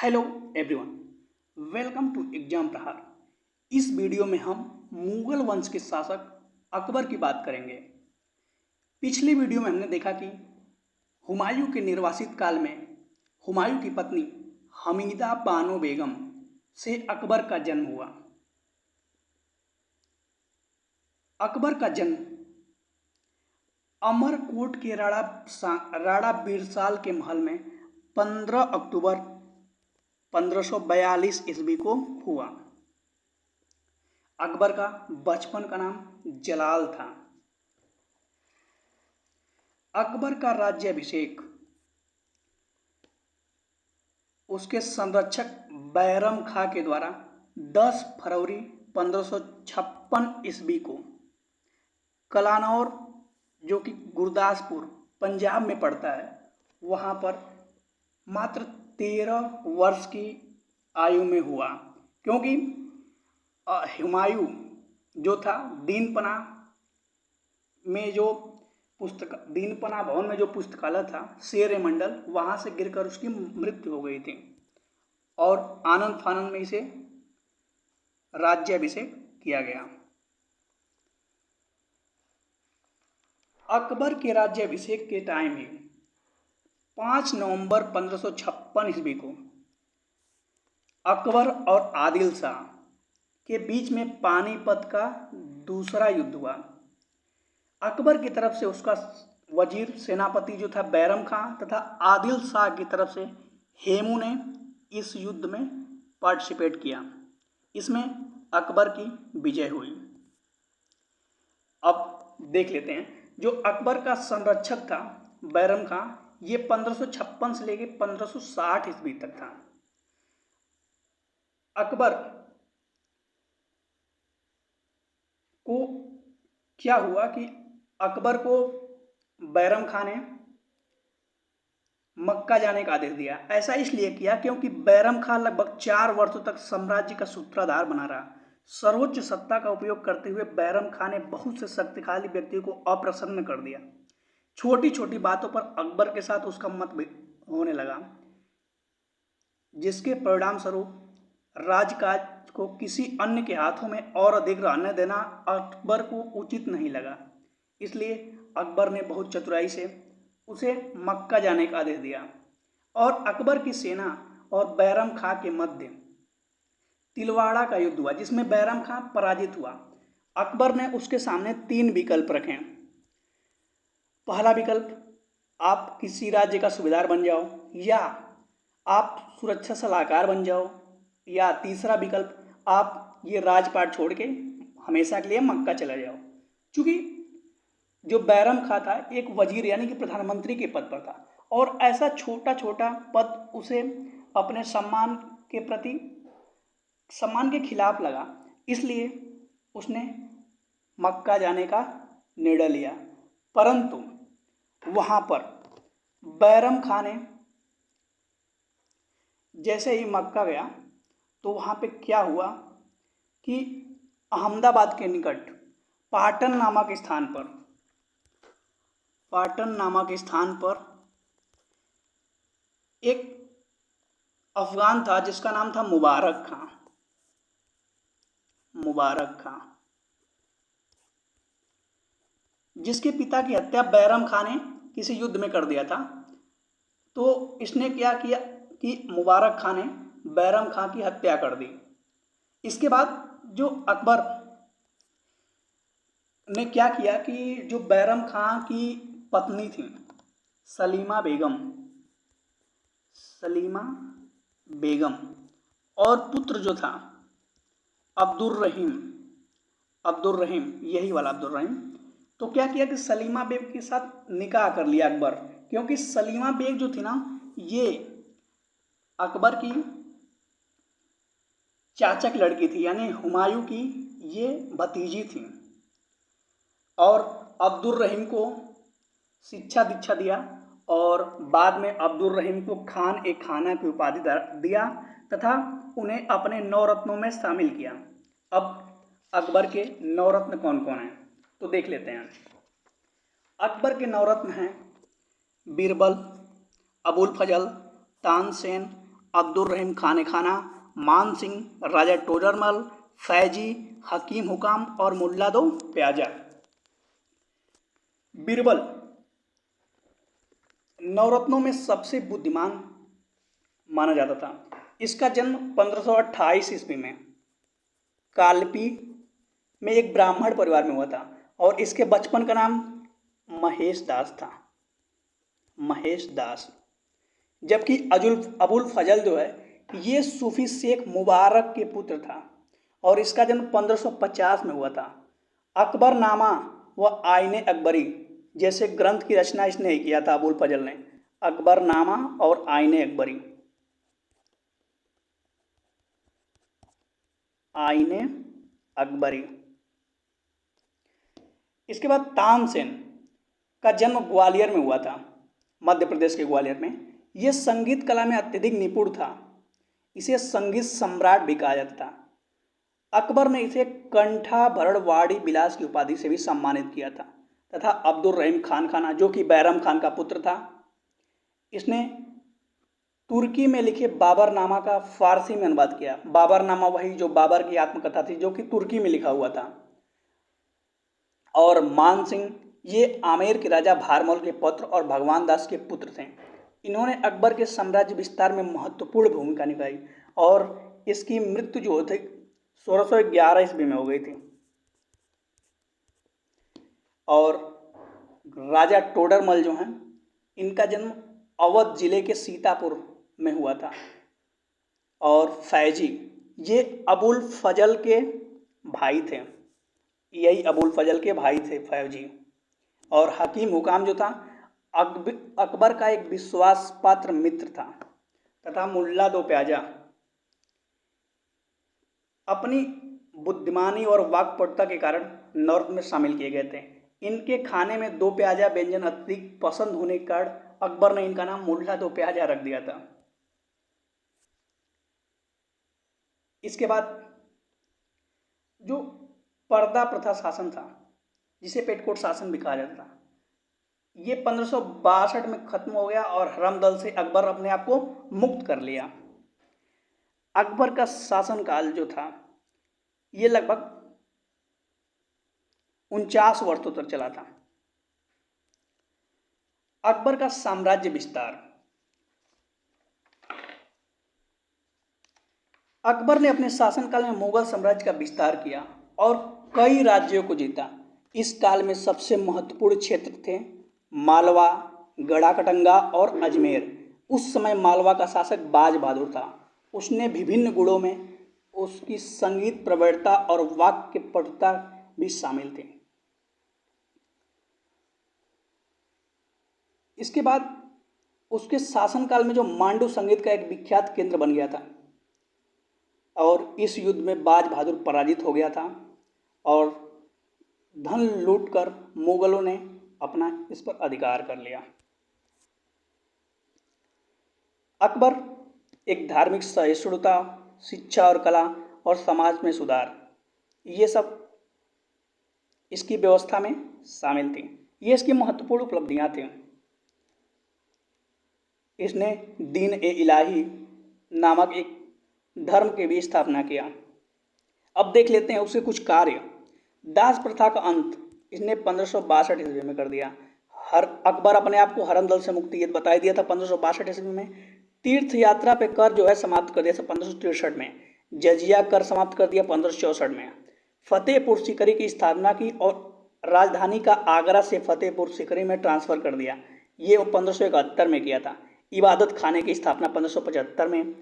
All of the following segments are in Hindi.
Hello everyone, welcome to exam Prahar. इस वीडियो में हम मुगल वंश के शासक अकबर की बात करेंगे। पिछली वीडियो में हमने देखा कि हुमायूं के निर्वासित काल में हुमायूं की पत्नी हमीदा बानो बेगम से अकबर का जन्म हुआ। अकबर का जन्म अमरकोट के राणा बीरसाल के महल में 15 अक्टूबर 1542 ईस्वी को हुआ। अकबर का बचपन का नाम जलाल था। अकबर का राज्याभिषेक उसके संरक्षक बैरम खां के द्वारा 10 फरवरी 1556 ईस्वी को कलानौर, जो कि गुरदासपुर पंजाब में पड़ता है, वहाँ पर मात्र 13 वर्ष की आयु में हुआ। क्योंकि हुमायूं जो था दीनपना भवन में जो पुस्तकालय था शेर मंडल, वहाँ से गिरकर उसकी मृत्यु हो गई थी और आनंद फानंद में इसे राज्याभिषेक किया गया। अकबर के राज्याभिषेक के टाइम ही 5 नवंबर 1556 ईस्वी को अकबर और आदिल शाह के बीच में पानीपत का दूसरा युद्ध हुआ। अकबर की तरफ से उसका वजीर सेनापति जो था बैरम खां तथा आदिल शाह की तरफ से हेमू ने इस युद्ध में पार्टिसिपेट किया। इसमें अकबर की विजय हुई। अब देख लेते हैं, जो अकबर का संरक्षक था बैरम खां, ये 1556 से लेकर 1560 ईस्वी तक था। अकबर को क्या हुआ कि अकबर को बैरम खां ने मक्का जाने का आदेश दिया। ऐसा इसलिए किया क्योंकि बैरम खां लगभग 4 वर्षों तक साम्राज्य का सूत्रधार बना रहा। सर्वोच्च सत्ता का उपयोग करते हुए बैरम खां ने बहुत से शक्तिशाली व्यक्तियों को अप्रसन्न कर दिया। छोटी छोटी बातों पर अकबर के साथ उसका मतभेद होने लगा, जिसके परिणाम स्वरूप राजकाज को किसी अन्य के हाथों में और अधिक रहने देना अकबर को उचित नहीं लगा। इसलिए अकबर ने बहुत चतुराई से उसे मक्का जाने का आदेश दिया और अकबर की सेना और बैरम खां के मध्य तिलवाड़ा का युद्ध हुआ, जिसमें बैरम खां पराजित हुआ। अकबर ने उसके सामने 3 विकल्प रखे। पहला विकल्प, आप किसी राज्य का सूबेदार बन जाओ, या आप सुरक्षा सलाहकार बन जाओ, या तीसरा विकल्प, आप ये राजपाट छोड़ के हमेशा के लिए मक्का चला जाओ। चूंकि जो बैरम खां था एक वजीर यानी कि प्रधानमंत्री के पद पर था और ऐसा छोटा छोटा पद उसे अपने सम्मान के खिलाफ लगा, इसलिए उसने मक्का जाने का निर्णय लिया। परंतु वहाँ पर बैरम खां ने जैसे ही मक्का गया तो वहाँ पे क्या हुआ कि अहमदाबाद के निकट पाटन नामक स्थान पर एक अफगान था जिसका नाम था मुबारक खां, जिसके पिता की हत्या बैरम खां ने किसी युद्ध में कर दिया था। तो इसने क्या किया कि मुबारक खां ने बैरम खां की हत्या कर दी। इसके बाद जो अकबर ने क्या किया कि जो बैरम खां की पत्नी थी सलीमा बेगम और पुत्र जो था अब्दुर रहीम, यही वाला अब्दुर रहीम, तो क्या किया कि सलीमा बेग के साथ निकाह कर लिया अकबर। क्योंकि सलीमा बेग जो थी ना, ये अकबर की चाचा की लड़की थी, यानी हुमायूं की ये भतीजी थी। और अब्दुर रहीम को शिक्षा दीक्षा दिया और बाद में अब्दुर रहीम को खाना की उपाधि दिया तथा उन्हें अपने 9 रत्नों में शामिल किया। अब अकबर के 9 रत्न कौन कौन हैं तो देख लेते हैं। अकबर के 9 रत्न हैं बीरबल, अबुल फजल, तानसेन, अब्दुल रहीम खान खाना, मान सिंह, राजा टोडरमल, फैजी, हकीम हुकाम और मुल्ला दो प्याजा। बीरबल नवरत्नों में सबसे बुद्धिमान माना जाता था। इसका जन्म 1528 ईस्वी में कालपी में एक ब्राह्मण परिवार में हुआ था और इसके बचपन का नाम महेश दास था, महेश दास। जबकि अबुल फजल जो है ये सूफी शेख मुबारक के पुत्र था और इसका जन्म 1550 में हुआ था। अकबरनामा व आईने अकबरी जैसे ग्रंथ की रचना इसने ही किया था, अबुल फजल ने। अकबरनामा और आईने अकबरी, आईने अकबरी। इसके बाद तानसेन का जन्म ग्वालियर में हुआ था, मध्य प्रदेश के ग्वालियर में। यह संगीत कला में अत्यधिक निपुण था, इसे संगीत सम्राट भी कहा जाता था। अकबर ने इसे कंठाभरणवाड़ी बिलास की उपाधि से भी सम्मानित किया था। तथा अब्दुल रहीम खान खाना जो कि बैरम खान का पुत्र था, इसने तुर्की में लिखे बाबरनामा का फारसी में अनुवाद किया। बाबरनामा वही जो बाबर की आत्मकथा थी जो कि तुर्की में लिखा हुआ था। और मान सिंह ये आमेर के राजा भारमल के पुत्र और भगवान दास के पुत्र थे। इन्होंने अकबर के साम्राज्य विस्तार में महत्वपूर्ण भूमिका निभाई और इसकी मृत्यु जो थी 1611 ईस्वी में हो गई थी। और राजा टोडरमल जो हैं इनका जन्म अवध जिले के सीतापुर में हुआ था। और फैजी ये अबुल फजल के भाई थे, यही अबुल फजल के भाई थे फैजी। और हकीम हुकाम जो था अकबर का एक विश्वास पात्र मित्र था। तथा मुल्ला दो प्याजा अपनी बुद्धिमानी और वाक्पटुता के कारण नॉर्थ में शामिल किए गए थे। इनके खाने में दो प्याजा व्यंजन अत्यधिक पसंद होने के कारण अकबर ने इनका नाम मुल्ला दो प्याजा रख दिया था। इसके बाद जो पर्दा प्रथा शासन था, जिसे पेटकोट शासन भी कहा जाता था, ये 1562 में खत्म हो गया और हरमदल से अकबर अपने आप को मुक्त कर लिया। अकबर का शासनकाल जो था ये लगभग 49 वर्षों तक चला था। अकबर का साम्राज्य विस्तार। अकबर ने अपने शासनकाल में मुगल साम्राज्य का विस्तार किया और कई राज्यों को जीता। इस काल में सबसे महत्वपूर्ण क्षेत्र थे मालवा, गढ़ाकटंगा और अजमेर। उस समय मालवा का शासक बाज बहादुर था। उसने विभिन्न गुणों में उसकी संगीत प्रवणता और वाक्य पटुता भी शामिल थी। इसके बाद उसके शासनकाल में जो मांडू संगीत का एक विख्यात केंद्र बन गया था और इस युद्ध में बाज बहादुर पराजित हो गया था और धन लूटकर मुगलों ने अपना इस पर अधिकार कर लिया। अकबर एक धार्मिक सहिष्णुता, शिक्षा और कला और समाज में सुधार, ये सब इसकी व्यवस्था में शामिल थी। ये इसकी महत्वपूर्ण उपलब्धियां थीं। इसने दीन ए इलाही नामक एक धर्म की भी स्थापना किया। अब देख लेते हैं उसके कुछ कार्य। दास प्रथा का अंत इसने 1562 ईस्वी में कर दिया। अकबर अपने आप को हरमदल से मुक्ति ये बता दिया था 1562 ईस्वी में। तीर्थ यात्रा पे कर जो है समाप्त कर दिया था 1563 में। जजिया कर समाप्त कर दिया 1564 में। फतेहपुर सीकरी की स्थापना की और राजधानी का आगरा से फतेहपुर सीकरी में ट्रांसफर कर दिया, ये 1571 में किया था। इबादत खाने की स्थापना 1575 में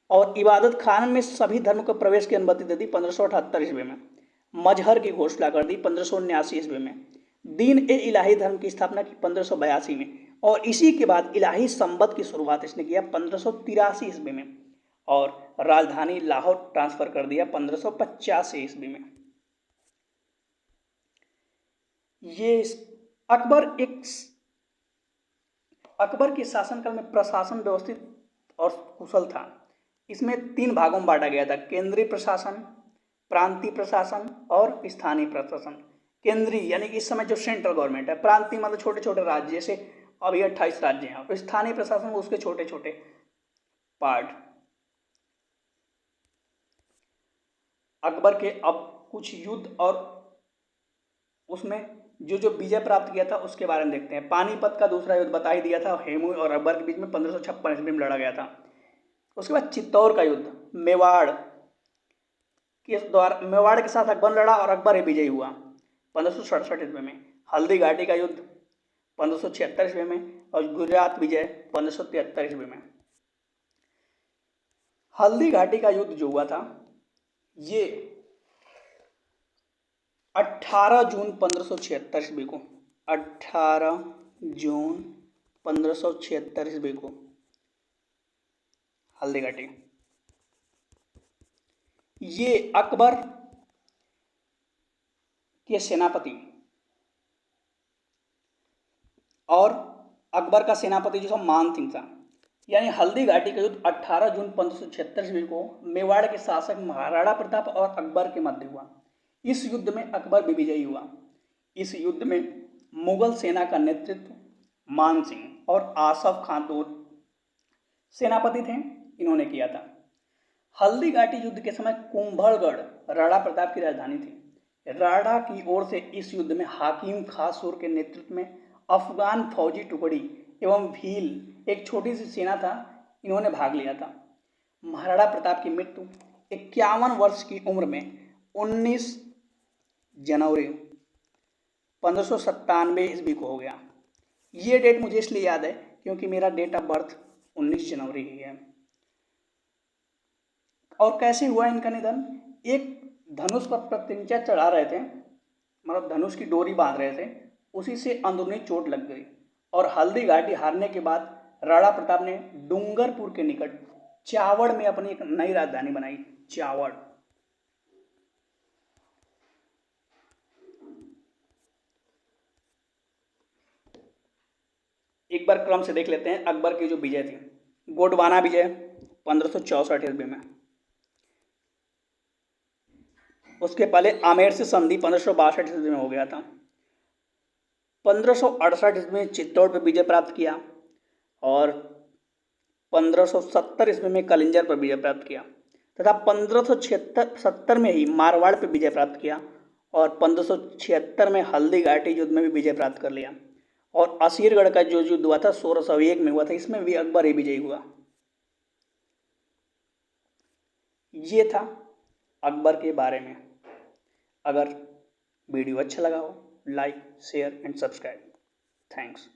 और इबादत खाने में सभी धर्म को प्रवेश की अनुमति दे दी 1578 ईस्वी में। मजहर की घोषणा कर दी 1579 ईस्वी में। दीन ए इलाही धर्म की स्थापना की 1582 में और इसी के बाद इलाही संबत की शुरुआत इसने किया 1583 ईस्वी में और राजधानी लाहौर ट्रांसफर कर दिया 1585 ईस्वी में। ये अकबर के शासनकाल में प्रशासन व्यवस्थित और कुशल था। इसमें 3 भागों में बांटा गया था, केंद्रीय प्रशासन, प्रांतीय प्रशासन और स्थानीय प्रशासन। केंद्रीय यानी कि इस समय जो सेंट्रल गवर्नमेंट है, प्रांतीय मतलब छोटे छोटे राज्य, जैसे अभी 28 राज्य हैं, और स्थानीय प्रशासन उसके छोटे छोटे पार्ट। अकबर के अब कुछ युद्ध और उसमें जो विजय प्राप्त किया था उसके बारे में देखते हैं। पानीपत का दूसरा युद्ध बता ही दिया था, हेमू और अकबर के बीच में 1556 ईस्वी में लड़ा गया था। उसके बाद चित्तौड़ का युद्ध, मेवाड़ के साथ अकबर लड़ा और अकबर ही विजयी हुआ 1567 ईस्वी में। हल्दी घाटी का युद्ध 1576 ईस्वी में और गुजरात विजय 1573 ईस्वी में। हल्दी घाटी का युद्ध जो हुआ था ये 18 जून 1576 ईस्वी को 18 जून 1576 ईस्वी को हल्दी घाटी। ये अकबर के सेनापति और अकबर का सेनापति जो मान सिंह था, यानी हल्दी घाटी का युद्ध 18 जून 1576 ईस्वी को मेवाड़ के शासक महाराणा प्रताप और अकबर के मध्य हुआ। इस युद्ध में अकबर भी विजयी हुआ। इस युद्ध में मुगल सेना का नेतृत्व मान सिंह और आसफ खान दो सेनापति थे, इन्होंने किया था। हल्दी घाटी युद्ध के समय कुंभलगढ़ राणा प्रताप की राजधानी थी। राणा की ओर से इस युद्ध में हाकिम खासूर के नेतृत्व में अफगान फौजी टुकड़ी एवं भील एक छोटी सी सेना था, इन्होंने भाग लिया था। महाराणा प्रताप की मृत्यु 51 वर्ष की उम्र में 19 जनवरी 1597 ईस्वी को हो गया। ये डेट मुझे इसलिए याद है क्योंकि मेरा डेट ऑफ बर्थ 19 जनवरी ही है। और कैसे हुआ इनका निधन? एक धनुष पर प्रतिंचा चढ़ा रहे थे, मतलब धनुष की डोरी बांध रहे थे, उसी से अंदरूनी चोट लग गई और हल्दी घाटी हारने के बाद राणा प्रताप ने डूंगरपुर के निकट चावड़ में अपनी एक नई राजधानी बनाई, चावड़। एक बार क्रम से देख लेते हैं अकबर की जो विजय थी। गोंडवाना विजय 1564 ईस्वी में। उसके पहले आमेर से संधि 1562 ईस्वी में हो गया था। 1568 ईस्वी में चित्तौड़ पर विजय प्राप्त किया और 1570 ईस्वी में कलिंजर पर विजय प्राप्त किया तथा 1576 में ही मारवाड़ पर विजय प्राप्त किया और 1576 में हल्दी घाटी युद्ध में भी विजय प्राप्त कर लिया। और असीरगढ़ का जो युद्ध हुआ था 1601 में हुआ था, इसमें भी अकबर ही विजयी हुआ। ये था अकबर के बारे में। अगर वीडियो अच्छा लगा हो, like, share and subscribe. Thanks.